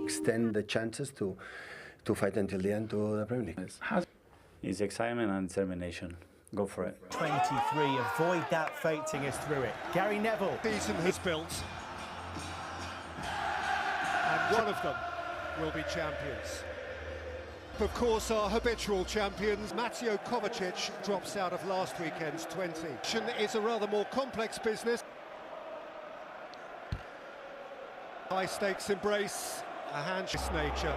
extend the chances to fight until the end to the Premier League. It's excitement and determination. Go for it. 23, avoid that fate to us through it. Gary Neville. Season has built, and one of them will be champions. Of course, our habitual champions, Mateo Kovacic, drops out of last weekend's 20. Is a rather more complex business. High-stakes embrace, a handshake nature.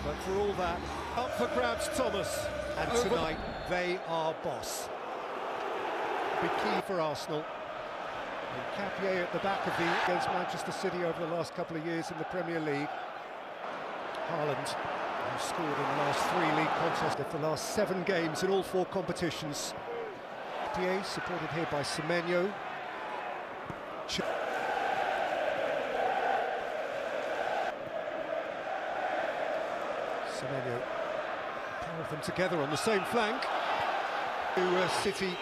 But for all that, up for grabs Thomas. And tonight, they are boss. Be key for Arsenal. And Capier at the back of against Manchester City over the last couple of years in the Premier League. Haaland, who scored in the last 3 league contests of the last 7 games in all 4 competitions. Capier, supported here by Semenyo. Semenyo, pair of them together on the same flank. To City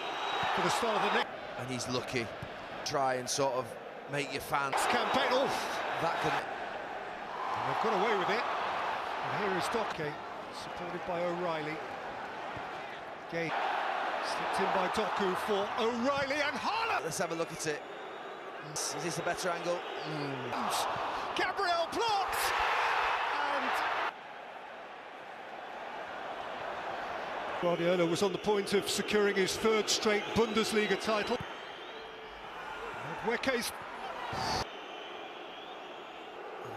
for the start of the next. And he's lucky. Try and sort of make your fans. Campaign, oh! That could. And they've got away with it. And here is Doke, supported by O'Reilly. Gay slipped in by Doku for O'Reilly and Haaland. Let's have a look at it. Is this a better angle? Gabriel blocks! And Guardiola was on the point of securing his 3rd straight Bundesliga title. And Weke's...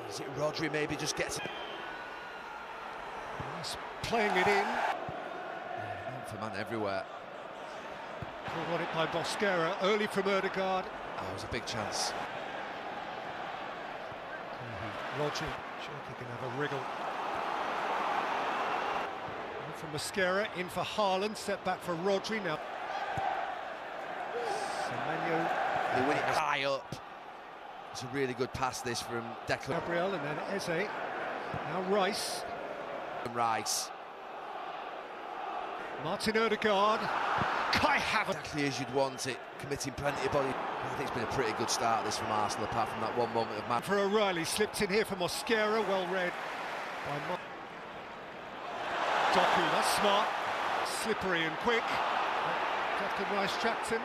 Is it Rodri maybe just gets it? He's playing it in. Man for man everywhere. Caught on it by Bosquera, early from Ødegaard. Oh, it was a big chance. Rodri, Cherki can have a wriggle. From Mosquera, in for Haaland, set back for Rodri now. Semenyo. They win it high up. It's a really good pass this from Declan. Gabriel and then Eze. Now Rice. Rice. Martin Ødegaard. Kai Havertz. Exactly as you'd want it, committing plenty of body. I think it's been a pretty good start this from Arsenal, apart from that one moment of man. For O'Reilly, slipped in here for Mosquera, well read by Doku, that's smart, slippery and quick. Declan Rice trapped him,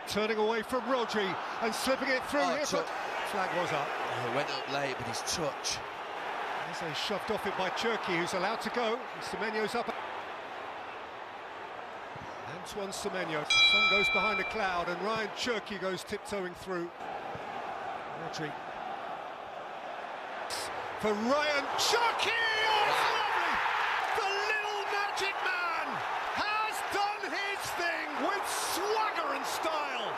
turning away from Rodri and slipping it through here. Flag was up. Oh, it went up late, but his touch. Eze shoved off it by Cherki, who's allowed to go. Semenyo's up. Antoine Semenyo. The sun goes behind a cloud, and Ryan Cherki goes tiptoeing through. Rodri. For Ryan Cherki! The little magic man has done his thing with swagger and style.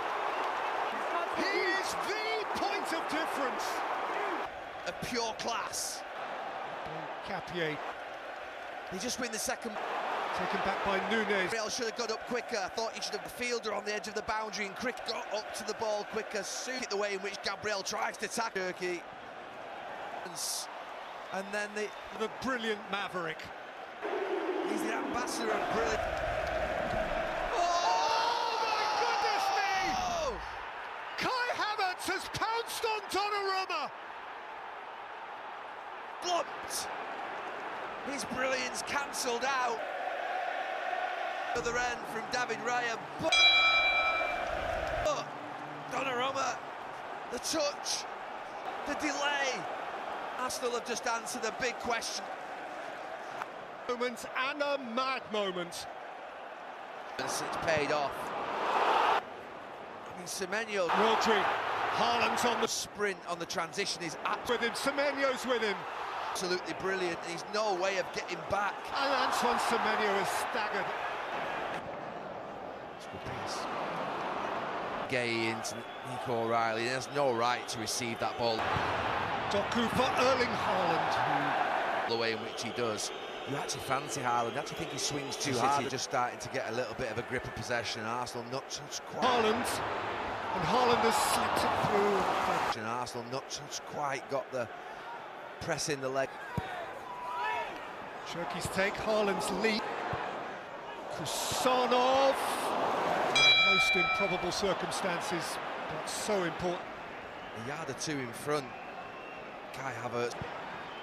He is the point of difference. A pure class. Capier. He just win the second. Taken back by Nunez. Gabriel should have got up quicker. I thought he should have the fielder on the edge of the boundary, and Crick got up to the ball quicker. Soon the way in which Gabriel tries to tackle Cherki. And then the brilliant Maverick. He's the ambassador of brilliant. Oh my goodness me! Kai Havertz has pounced on Donnarumma. Blumped. His brilliance cancelled out. Other end from David Raya. But Donnarumma, the touch, the delay. Arsenal have just answered a big question. Moment and a mad moment. It's paid off. I mean, Semenyo. Rodri, Haaland's on the sprint on the transition is with him. Semenyo's with him. Absolutely brilliant. He's no way of getting back. And Antoine Semenyo is staggered. Gay into Nico O'Reilly. He has no right to receive that ball. Doku for Erling Haaland. The way in which he does. You actually fancy Haaland. You actually think he swings too hard. He's just starting to get a little bit of a grip of possession, and Arsenal not just quite. Haaland. And Haaland has slipped it through. And Arsenal not just quite got the press in the leg. Cherki's take, Haaland's lead. Kusanov. Most improbable circumstances, but so important. A yard or two in front. Kai Havertz.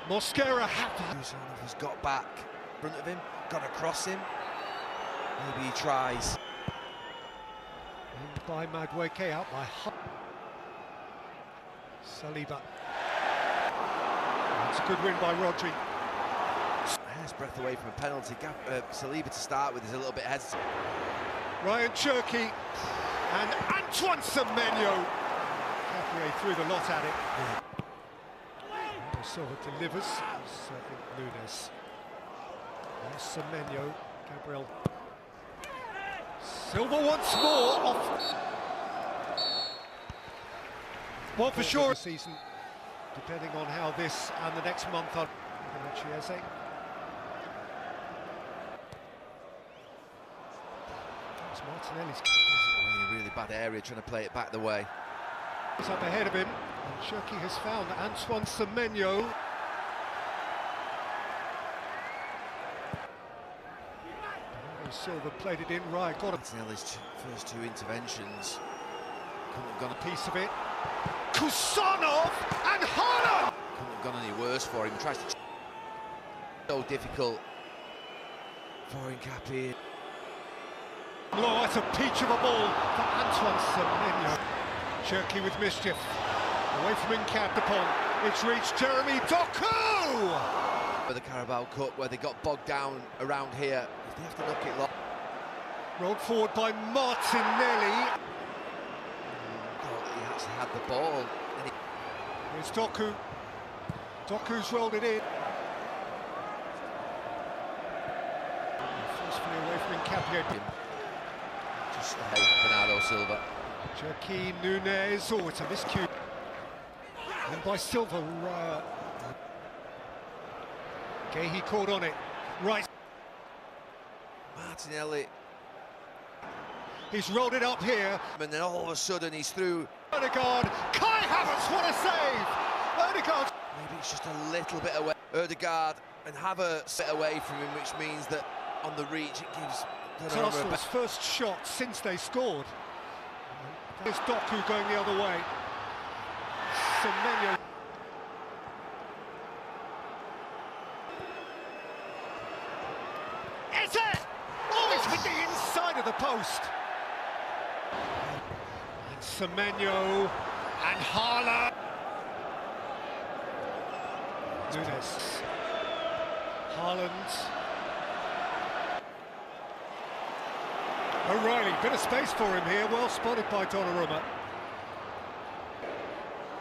Mosquera happy. Usmanov has got back in front of him, gone across him. Maybe he tries. In by Madueke, out by Saliba. It's a good win by Rodri. Hair's breadth away from a penalty. Saliba to start with is a little bit hesitant. Ryan Cherki and Antoine Semenyo. Capier threw the lot at it. Silva delivers. Nunes. Semenyo. Gabriel. Silva once more off. Well, for sure, season, depending on how this and the next month on. Chiese. It's Martinelli's. In a really bad area, trying to play it back the way. He's up ahead of him, and Cherki has found Antoine Semenyo. Silva played it in right. Got Martinelli's first two interventions. Couldn't have gone a piece of it. Kusanov and Haaland! Couldn't have gone any worse for him. He tries to. So difficult for Capier. Oh, that's a peach of a ball for Antoine Semenyo. Cherki with mischief. Away from Incapdepol. It's reached Jeremy Doku! For the Carabao Cup, where they got bogged down around here. If they have to knock it low. Rolled forward by Martinelli. He actually had the ball. Here's Doku. Doku's rolled it in. Forcefully away from Incapdepol. Just Bernardo Silva. Cherki, Nunes. Oh, it's a miscue. And by Silva. He caught on it. Right. Martinelli. He's rolled it up here. And then all of a sudden he's through. Odegaard. Kai Havertz, what a save! Odegaard. Maybe it's just a little bit away. Odegaard and Havertz bit away from him, which means that on the reach it gives Arsenal's first shot since they scored. There's Doku going the other way. Semenyo. Is it? Oh, it's with the inside of the post. And Semenyo and Haaland. Nunes. Haaland. O'Reilly, bit of space for him here, well spotted by Donnarumma.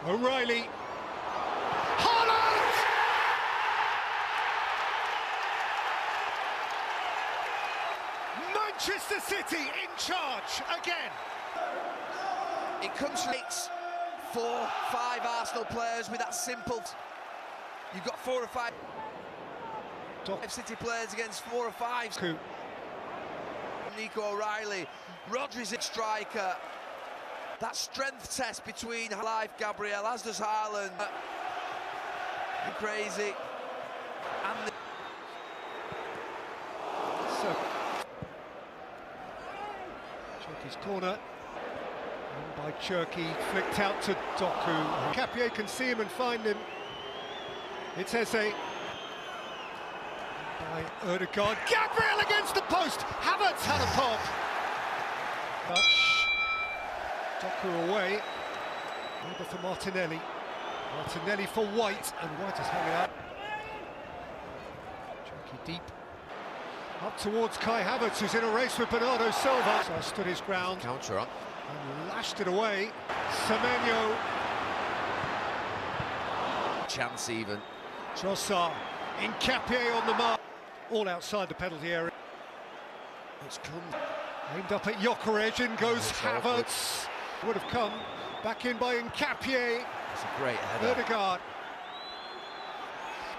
O'Reilly. Haaland! Manchester City in charge again. It comes from 4, 5 Arsenal players with that simple. You've got 4 or 5 City players against 4 or 5. Coup. Nico O'Reilly, Rodri's a striker. That strength test between life Gabriel, as does Haaland. And crazy. And the so, Cherki's corner. And by Cherki, flicked out to Doku. Capier can see him and find him. It's Eze. By Odegaard. Gabriel against the post. Havertz had a pop. Touch. Doku away. Over for Martinelli. Martinelli for White, and White is hung out. Cherki deep. Up towards Kai Havertz, who's in a race with Bernardo Silva. So stood his ground. counter on. And lashed it away. Semenyo. Chance even. Trossard. Incapdepol on the mark. All outside the penalty area. It's come. Aimed up at Gyökeres, in goes Havertz. Would have come. Back in by Incapdepol. It's a great header. Odegaard.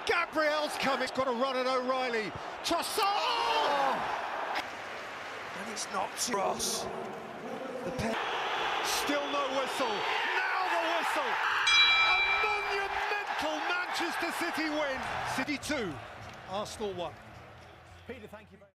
Gabriel's coming. It's got to run at O'Reilly. Trossard! Oh! And it's not Ross. The pen. Still no whistle. Now the whistle. A monumental Manchester City win. City 2, Arsenal 1. Peter, thank you very much.